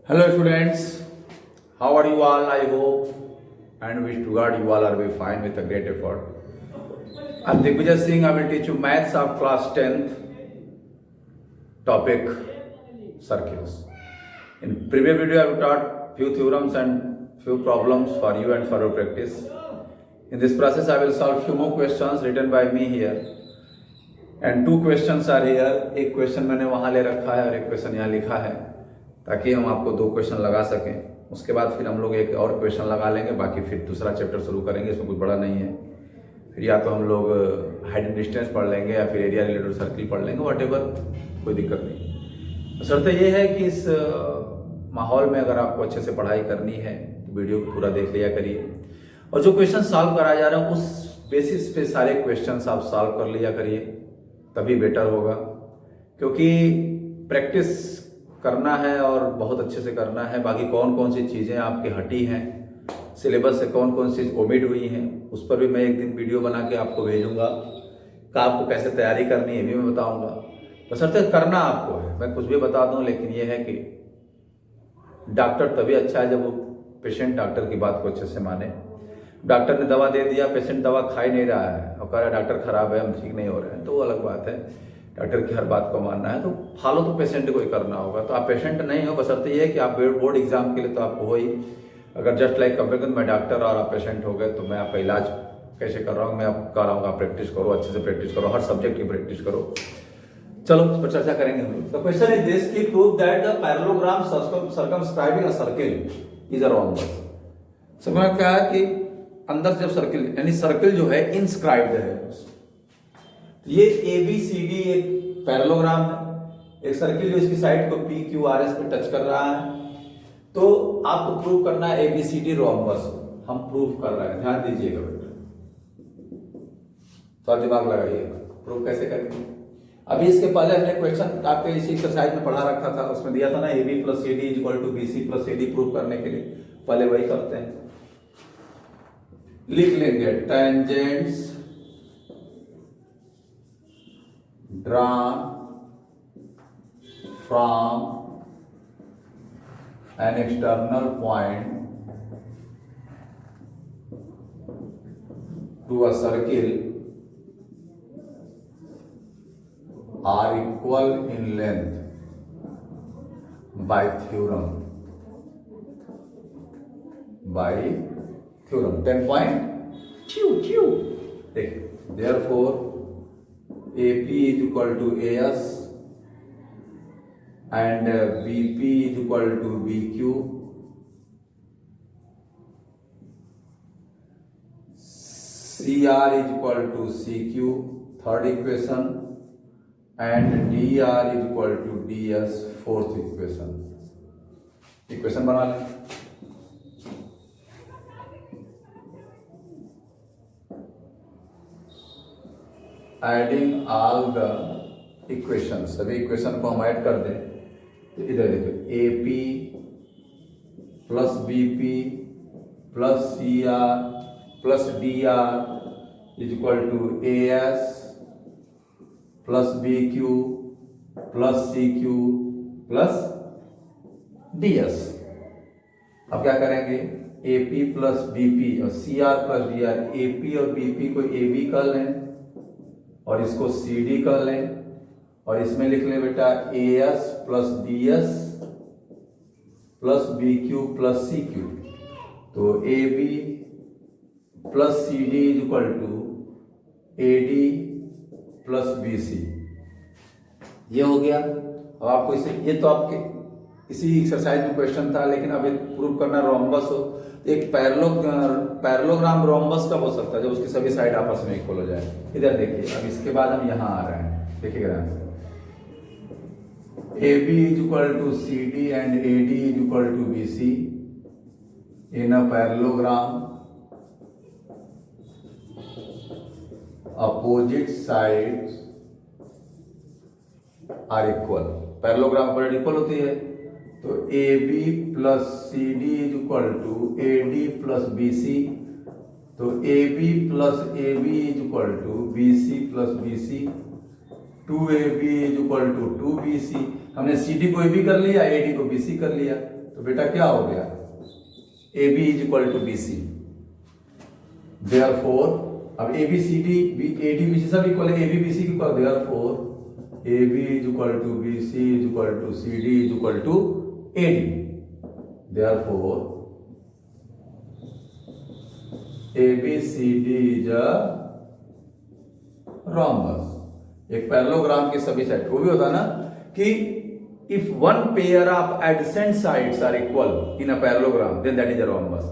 Hello students, how are you all? I hope and wish to God you all are very fine with a great effort. I'm Digvijay Singh. I will teach you maths of class 10th topic circles. In previous video I have taught few theorems and few problems for you and for your practice. In this process I will solve few more questions written by me here. And two questions are here. एक question मैंने वहाँ ले रखा है और एक question यहाँ लिखा है ताकि हम आपको दो क्वेश्चन लगा सकें। उसके बाद फिर हम लोग एक और क्वेश्चन लगा लेंगे, बाकी फिर दूसरा चैप्टर शुरू करेंगे। इसमें कुछ बड़ा नहीं है। फिर या तो हम लोग हाइट एंड डिस्टेंस पढ़ लेंगे या फिर एरिया रिलेटेड सर्किल पढ़ लेंगे, व्हाटएवर, कोई दिक्कत नहीं। शर्त ये है कि इस माहौल में अगर आपको अच्छे से पढ़ाई करनी है तो वीडियो को पूरा देख लिया करिए और जो क्वेश्चन सॉल्व कराया जा रहा है उस बेसिस पे सारे क्वेश्चन आप सॉल्व कर लिया करिए, तभी बेटर होगा। क्योंकि प्रैक्टिस करना है और बहुत अच्छे से करना है। बाकी कौन कौन सी चीज़ें आपकी हटी हैं, सिलेबस से कौन कौन सी ओमिट हुई हैं, उस पर भी मैं एक दिन वीडियो बना के आपको भेजूंगा। कि आपको कैसे तैयारी करनी है भी मैं बताऊंगा। बशर्ते करना आपको है, मैं कुछ भी बता दूं, लेकिन ये है कि डॉक्टर तभी अच्छा है जब वो पेशेंट डॉक्टर की बात को अच्छे से माने। डॉक्टर ने दवा दे दिया, पेशेंट दवा खा ही नहीं रहा है और कह रहा है डॉक्टर खराब है, हम ठीक नहीं हो रहे हैं, तो वो अलग बात है। डॉक्टर की हर बात को मानना है तो फॉलो तो पेशेंट को ही करना होगा। तो आप पेशेंट नहीं हो, बशर्ते ये है कि आप बोर्ड एग्जाम के लिए तो आपको हो ही। अगर जस्ट लाइक कंपेरिजन मैं डॉक्टर और आप पेशेंट हो गए तो मैं आपका इलाज कैसे कर रहा हूँ, मैं आपको कह रहा हूँ आप प्रैक्टिस करो, अच्छे से प्रैक्टिस करो, हर सब्जेक्ट की प्रैक्टिस करो। चलो इस पर चर्चा करेंगे हम लोग। द क्वेश्चन इज दिस कि prove that the parallelogram circumscribing a circle is a rhombus. समझ क्या है कि अंदर से जब सर्किल यानी सर्किल जो है इंस्क्राइब्ड है, ये ABCD एक पैरेललोग्राम है, एक सर्किल जो इसकी साइड को PQRS पे टच कर रहा है। तो आपको प्रूव करना है ABCD रोम्बस। हम प्रूव कर रहे हैं, ध्यान दीजिएगा बेटा, थोड़ा दिमाग लगाइएगा। प्रूव कैसे करेंगे? अभी इसके पहले हमने क्वेश्चन आपके इसी एक्सरसाइज में पढ़ा रखा था, उसमें दिया था ना AB + CD = BC + AD। Prove करने के लिए पहले वही करते हैं। लिख लेंगे tangents drawn from an external point to a circle are equal in length by theorem. 10 point therefore AP is equal to AS and BP is equal to BQ, CR is equal to CQ, third equation, and DR is equal to DS, fourth equation. Equation बना लें। Adding all the equation, सभी equation को हम add कर दें तो इधर देखो AP + BP + CR + DR is equal to AS + BQ + CQ + DS। अब क्या करेंगे? AP + BP और CR + DR, AP और BP को AB कर लें और इसको CD कर लें और इसमें लिख लें बेटा AS + DS + BQ + CQ। तो AB + CD = AD + BC। ये हो गया। अब आपको इसे, ये तो आपके इसी एक्सरसाइज में क्वेश्चन था, लेकिन अब प्रूव करना रोम्बस हो। एक पैरेललोग्राम रोम्बस कब हो सकता है? जब उसकी सभी साइड आपस में इक्वल हो जाए। इधर देखिए, अब इसके बाद हम यहाँ आ रहे हैं, देखिएगा AB = CD and AD = BC in a parallelogram opposite sides are equal। Parallelogram पर इक्वल होती है तो AB + CD = AD + BC, तो AB + AB = BC + BC, 2AB = 2BC। हमने CD को AB कर लिया, AD को BC कर लिया, तो बेटा क्या हो गया, A B is equal to B C. Therefore अब A B C D A D B C सब इक्वल है, A B B C equal, therefore A B is equal to B C is equal to C D is equal to A D. Therefore A B C D is a rhombus। एक parallelogram की सभी side, वो भी होता ना कि if one pair of adjacent sides are equal in a parallelogram then that is a rhombus।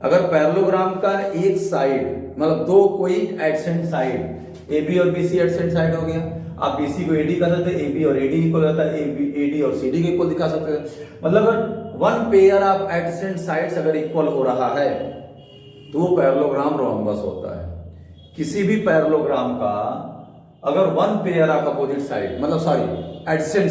अगर parallelogram का एक साइड मतलब दो कोई एडजेसेंट साइड ए बी और बी सी एडजेसेंट साइड हो गया, आप बी सी को ए डी कर सकते हैं, ए बी और ए डी इक्वल होता है, ए डी और सी डी के इक्वल दिखा सकते हैं। मतलब अगर one pair of adjacent sides अगर इक्वल हो रहा है तो वो पैरेललोग्राम rhombus होता है। किसी भी पैरेललोग्राम का अगर one pair of opposite side मतलब सॉरी एडजेसेंट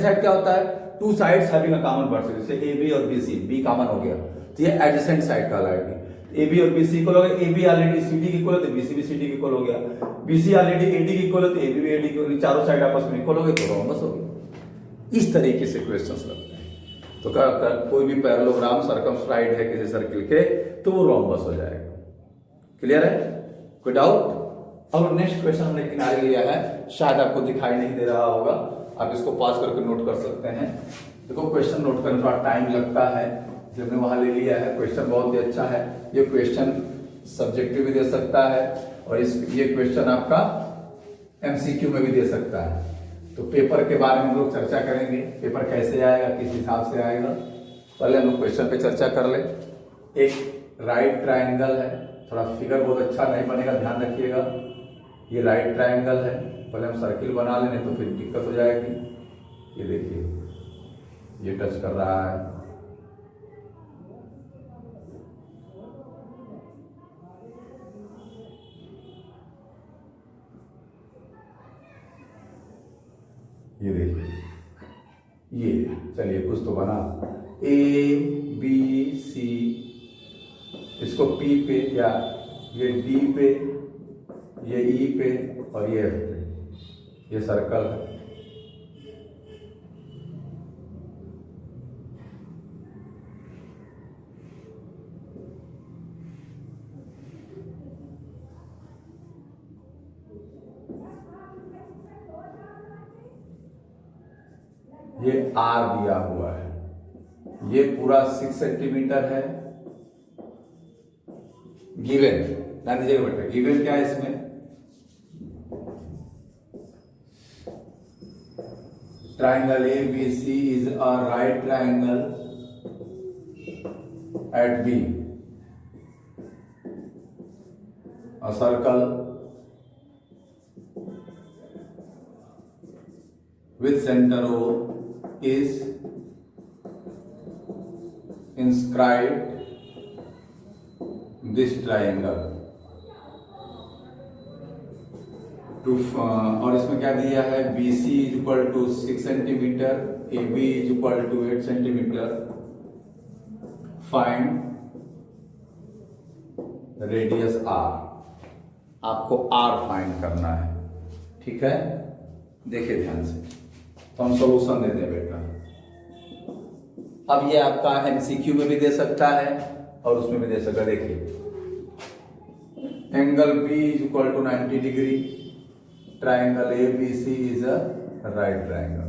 साइड क्या होता है, two sides having a common vertex, जैसे ए बी और बी सी, बी कॉमन हो गया तो ये एडजेसेंट साइड कहलाएगी। ए बी और बी सी इक्वल हो गया, A B already C D equal है तो बी सी भी सी डी इक्वल हो गया, B C already A D equal है तो ए बी भी ए डी इक्वल, चारों साइड आपस में इक्वल हो गए तो rhombus हो गया। इस तरीके से क्वेश्चंस लगते हैं। तो कोई भी पैरेललोग्राम सर्कमस्क्राइब्ड है किसी सर्किल के तो वो rhombus हो जाएगा। क्लियर है, कोई डाउट? अब नेक्स्ट क्वेश्चन हमने किनारे लिया है, शायद आपको दिखाई नहीं दे रहा होगा, आप इसको पास करके नोट कर सकते हैं। देखो क्वेश्चन नोट करने में थोड़ा टाइम लगता है, जो हमने वहां ले लिया है। क्वेश्चन बहुत ही अच्छा है, ये क्वेश्चन सब्जेक्टिव भी दे सकता है और ये क्वेश्चन आपका एमसीक्यू में भी दे सकता है। तो पेपर के बारे में हम लोग चर्चा करेंगे, पेपर कैसे आएगा, किस हिसाब से आएगा। पहले हम लोग क्वेश्चन पे चर्चा कर ले। एक राइट ट्राइंगल है, थोड़ा फिगर बहुत अच्छा नहीं बनेगा, ध्यान रखिएगा। ये राइट ट्राइंगल है, पहले हम सर्किल बना लेने तो फिर दिक्कत हो जाएगी। ये देखिए ये टच कर रहा है, ये देखिए ये, चलिए कुछ तो बना। ए बी सी, इसको पी पे या ये डी पे, ये ई पे और ये एफ पे, ये सर्कल है। ये आर दिया हुआ है, ये पूरा 6 सेंटीमीटर है गिवन। ध्यान दीजिएगा बेटा, गिवन क्या है इसमें, triangle A B C is a right triangle at B, a circle with center O is inscribed this triangle to और इसमें क्या दिया है, B C is equal to 6 centimetre, A B is equal to 8 centimetre, find radius R. आपको R find करना है, ठीक है। देखिए ध्यान से, तो हम सॉल्यूशन देते हैं बेटा। अब ये आपका एमसीक्यू में भी दे सकता है और उसमें भी दे सकता है। देखिए angle B is equal to 90 degree, triangle A B C is a right triangle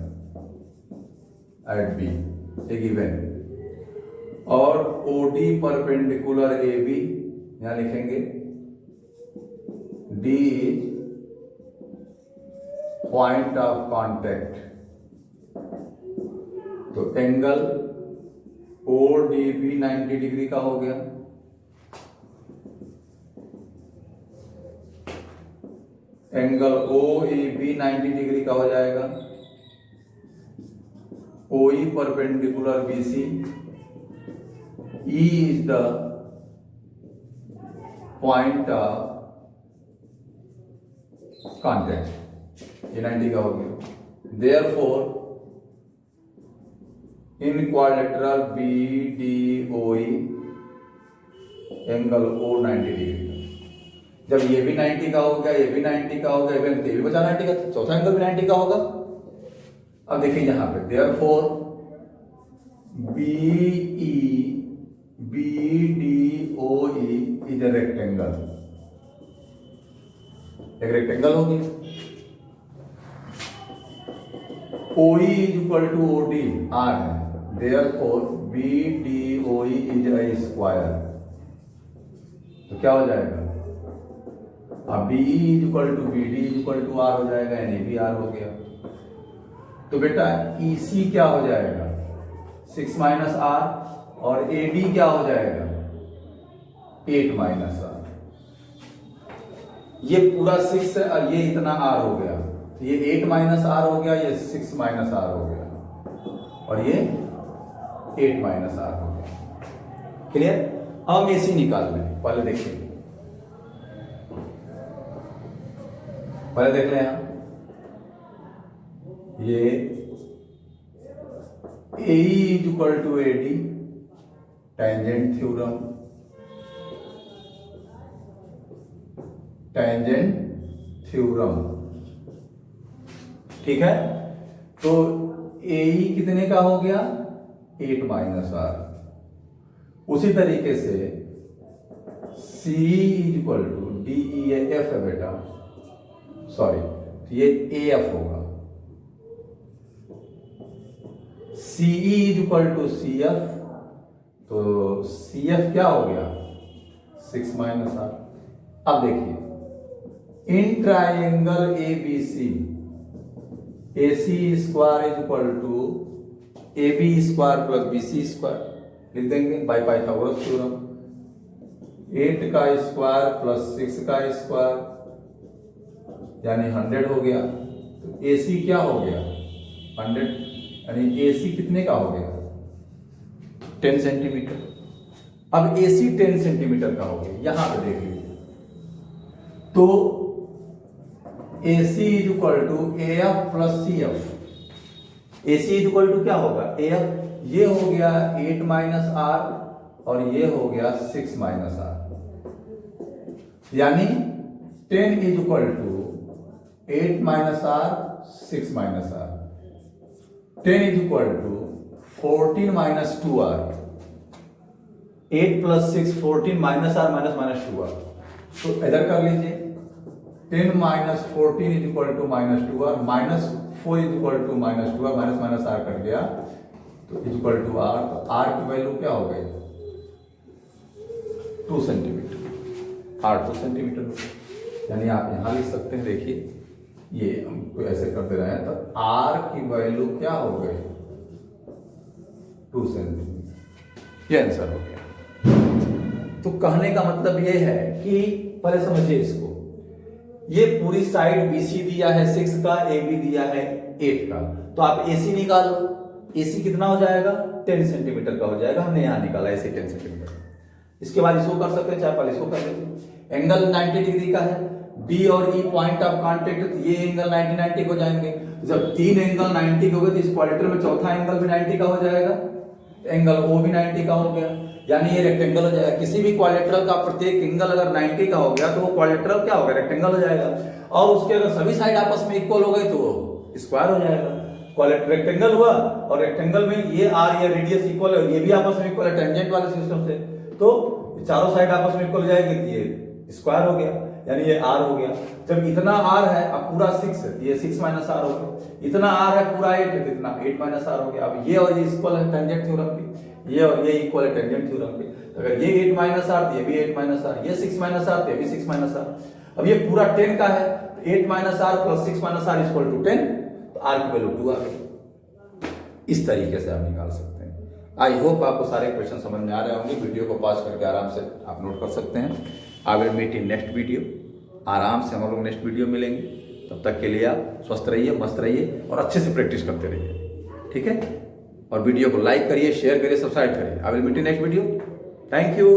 at B, A given, और O D perpendicular A B, यहां लिखेंगे D is point of contact. तो angle O D B 90 degree का हो गया, angle O A B 90 degree का हो जाएगा, O E perpendicular B C, E is the point of contact, ये 90 का हो गया। Therefore in quadrilateral B D O E angle O 90 degree का। जब ये भी 90 का हो गया, ये भी 90 का हो गया, ये भी बचा 90 का, चौथा एंगल भी 90 का होगा। अब देखिए यहां पे therefore BDOE is a rectangle, एक रेक्टेंगल होगी। OE is equal to OD R है, therefore BDOE is a square. तो क्या हो जाएगा, अब BE is equal to BD is equal to R हो जाएगा, यानी भी R हो गया। तो बेटा EC क्या हो जाएगा 6 माइनस R, और AD क्या हो जाएगा 8 माइनस R। ये पूरा 6 है और ये इतना R हो गया, तो ये 8 माइनस R हो गया, ये 6 माइनस R हो गया, और ये 8 माइनस R हो गया। क्लियर? अब हम AC निकाल लें, पहले देखिए, पहले देख लें हम ये AE is equal to AD, tangent theorem, tangent theorem, ठीक है। तो AE कितने का हो गया 8 माइनस R। उसी तरीके से CE is equal to DEF है बेटा, सॉरी ये AF होगा। CE is equal to CF, तो CF क्या हो गया 6 माइनस R। अब देखिए in triangle ABC AC square is equal to AB square plus BC square, लिख देंगे बाय पाइथागोरस थ्योरम। 8 का स्क्वायर प्लस 6 का स्क्वायर यानी 100 हो गया। तो AC क्या हो गया 100, यानी AC कितने का हो गया 10 सेंटीमीटर। अब AC 10 सेंटीमीटर का हो गया, यहां पे देख लीजिए। तो AC is equal to AF plus CF। AC is equal to क्या होगा AF, ये हो गया 8 माइनस R और ये हो गया 6 माइनस R, यानी 10 is equal to 8 minus R 6 minus R। 10 is equal to 14 minus 2R। 8 प्लस 6 14 minus R minus minus 2R। तो इधर कर लीजिए 10 minus 14 is equal to minus 2R, minus 4 is equal to minus 2R, minus minus R cut गया तो is equal to R। तो R की value क्या हो गई 2 सेंटीमीटर। R 2 सेंटीमीटर, यानी आप यहां लिख सकते हैं, देखिए ये हमको ऐसे करते रहे तो R की वैल्यू क्या हो गई 2 सेंटीमीटर, ये आंसर हो गया। तो कहने का मतलब ये है कि पहले समझिए इसको, ये पूरी साइड BC दिया है 6 का, AB दिया है 8 का, तो आप AC निकालो। AC कितना हो जाएगा 10 सेंटीमीटर का हो जाएगा, हमने यहां निकाला AC 10 सेंटीमीटर। इसके बाद इसको कर सकते हैं, चाहे पहले इसको कर लेते। एंगल 90 डिग्री का है, D और E पॉइंट ऑफ कांटेक्ट, तो ये एंगल 90 हो जाएंगे। जब 3 एंगल 90 के हो गए तो इस क्वाड्रेटर में चौथा एंगल भी 90 का हो जाएगा, एंगल O भी 90 का हो गया, यानी ये रेक्टेंगल हो जाएगा। किसी भी क्वाड्रेटर का प्रत्येक एंगल अगर 90 का हो गया तो वो क्वाड्रेटर क्या होगा रेक्टेंगल हो जाएगा, और उसके अगर सभी साइड आपस में इक्वल हो गए तो स्क्वायर हो जाएगा। रेक्टेंगल हुआ और रेक्टेंगल में ये R या रेडियस इक्वल है, ये भी आपस में इक्वल है टेंजेंट वाले सिस्टम से, तो चारों साइड आपस में इक्वल हो जाएगी, तो ये स्क्वायर हो गया, यानी ये R हो गया। जब इतना R है, अब पूरा 6 है, ये 6 माइनस R हो गया। इतना R है पूरा 8 है, तो इतना 8 माइनस R हो गया। अब ये और ये इक्वल है टेंजेंट थ्योरम के, ये और ये इक्वल है टेंजेंट थ्योरम के। अगर ये 8 माइनस R तो ये भी 8 माइनस R, ये 6 माइनस R तो ये भी 6 माइनस R। अब ये पूरा 10 का है, तो 8 minus R plus 6 minus R equal to 10, तो R की वैल्यू 2 आ गई। इस तरीके से आप निकाल सकते हैं। आई होप आपको सारे क्वेश्चन समझ में आ रहे होंगे। वीडियो को पॉज करके आराम से आप नोट कर सकते हैं। I will meet in next video. आराम से हम लोग नेक्स्ट वीडियो मिलेंगे, तब तक के लिए आप स्वस्थ रहिए, मस्त रहिए और अच्छे से प्रैक्टिस करते रहिए, ठीक है। और वीडियो को लाइक करिए, शेयर करिए, सब्सक्राइब करिए। I will meet in next video. Thank you.